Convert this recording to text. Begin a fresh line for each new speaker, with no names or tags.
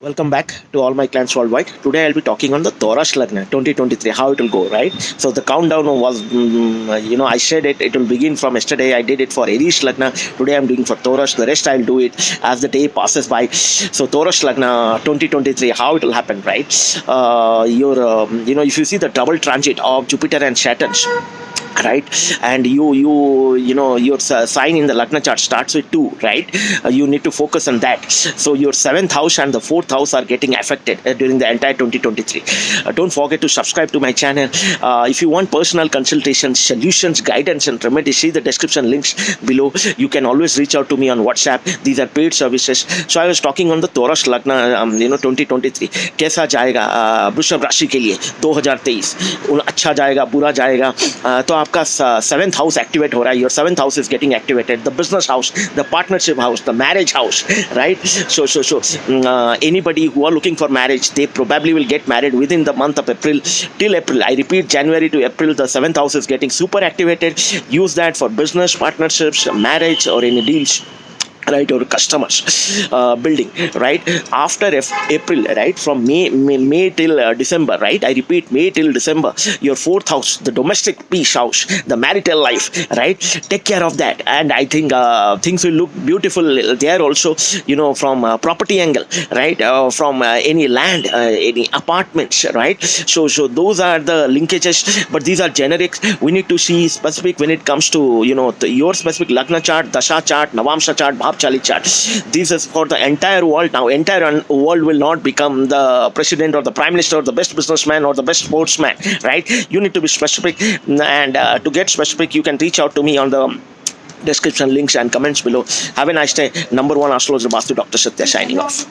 Welcome back to all my clients worldwide. Today I'll be talking on the Taurus Lagna 2023, how it will go, right? So the countdown was, I said it will begin from yesterday. I did it for Yrs Lagna. Today I'm doing for Taurus. The rest I'll do it as the day passes by. So Taurus Lagna 2023, how it will happen, right? If you see the double transit of Jupiter and Saturn, right, and your sign in the Lagna chart starts with 2, right? You need to focus on that. So your 7th house and the 4th house are getting affected during the entire 2023. Don't forget to subscribe to my channel. If you want personal consultations, solutions, guidance and remedies, see the description links below. You can always reach out to me on WhatsApp. These are paid services. So I was talking on the Taurus Lagna 2023 कैसा जाएगा वृषभ राशि के लिए 2023, अच्छा जाएगा बुरा जाएगा. तो आपका 7th house activate हो रहा है. Your 7th house is getting activated. The business house, the partnership house, the marriage house, right? So anybody who are looking for marriage, they probably will get married within the month of April. Till April, I repeat, January to April, the 7th house is getting super activated. Use that for business, partnerships, marriage or any deals, right, or customers building, right? After April, right, from May till December, right, I repeat, May till December, your 4th house, the domestic peace house, the marital life, right, take care of that. And I think things will look beautiful there also, from property angle, right, from any land, any apartments, right? So those are the linkages, but these are generic. We need to see specific when it comes to your specific Lagna chart, Dasha chart, Navamsha chart, Chali chart. This is for the entire world. Now entire world will not become the president or the prime minister or the best businessman or the best sportsman, right? You need to be specific, and to get specific you can reach out to me on the description links and comments below. Have a nice day. Number 1 astrologer Vaastu Dr. Satya signing off.